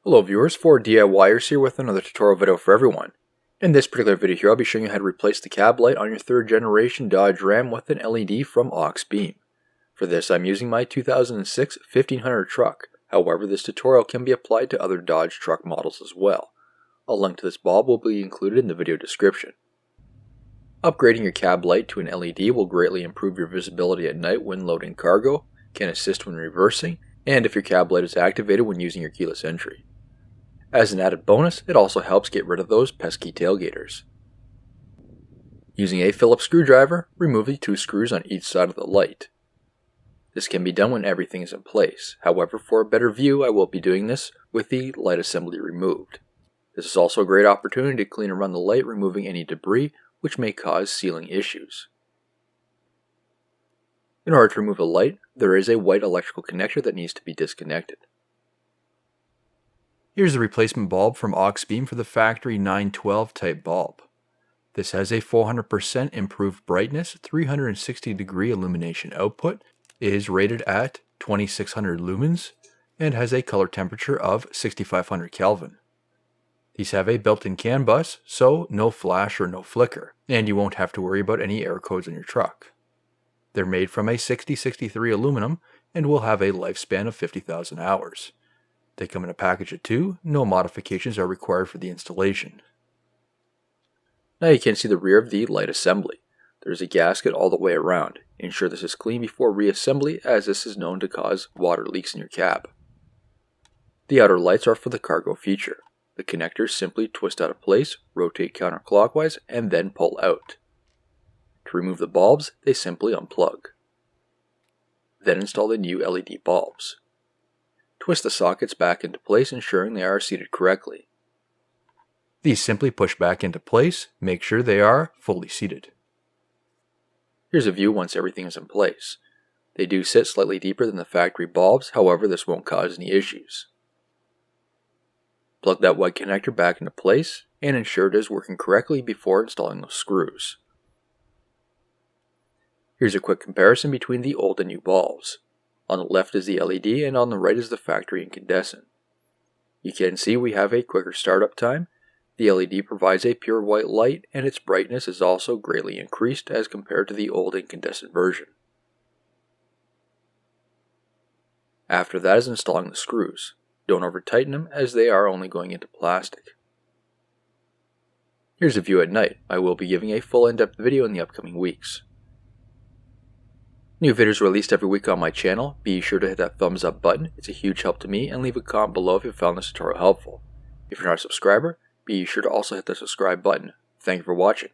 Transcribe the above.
Hello viewers, 4DIYers here with another tutorial video for everyone. In this particular video here, I'll be showing you how to replace the cab light on your 3rd generation Dodge Ram with an LED from Auxbeam. For this, I'm using my 2006 1500 truck. However, this tutorial can be applied to other Dodge truck models as well. A link to this bulb will be included in the video description. Upgrading your cab light to an LED will greatly improve your visibility at night when loading cargo, can assist when reversing, and if your cab light is activated when using your keyless entry. As an added bonus, it also helps get rid of those pesky tailgaters. Using a Phillips screwdriver, remove the 2 screws on each side of the light. This can be done when everything is in place. However, for a better view, I will be doing this with the light assembly removed. This is also a great opportunity to clean around the light, removing any debris which may cause sealing issues. In order to remove the light, there is a white electrical connector that needs to be disconnected. Here's the replacement bulb from Auxbeam for the factory 912 type bulb. This has a 400% improved brightness, 360 degree illumination output, is rated at 2600 lumens, and has a color temperature of 6500 Kelvin. These have a built-in CAN bus, so no flash or no flicker, and you won't have to worry about any error codes on your truck. They're made from a 6063 aluminum and will have a lifespan of 50,000 hours. They come in a package of 2, no modifications are required for the installation. Now you can see the rear of the light assembly. There is a gasket all the way around. Ensure this is clean before reassembly, as this is known to cause water leaks in your cab. The outer lights are for the cargo feature. The connectors simply twist out of place, rotate counterclockwise, and then pull out. To remove the bulbs, they simply unplug. Then install the new LED bulbs. Twist the sockets back into place, ensuring they are seated correctly. These simply push back into place, make sure they are fully seated. Here's a view once everything is in place. They do sit slightly deeper than the factory bulbs, however this won't cause any issues. Plug that white connector back into place and ensure it is working correctly before installing those screws. Here's a quick comparison between the old and new bulbs. On the left is the LED and on the right is the factory incandescent. You can see we have a quicker startup time. The LED provides a pure white light and its brightness is also greatly increased as compared to the old incandescent version. After that is installing the screws. Don't over tighten them as they are only going into plastic. Here's a view at night. I will be giving a full in-depth video in the upcoming weeks. New videos released every week on my channel. Be sure to hit that thumbs up button, it's a huge help to me, and leave a comment below if you found this tutorial helpful. If you're not a subscriber, be sure to also hit the subscribe button. Thank you for watching.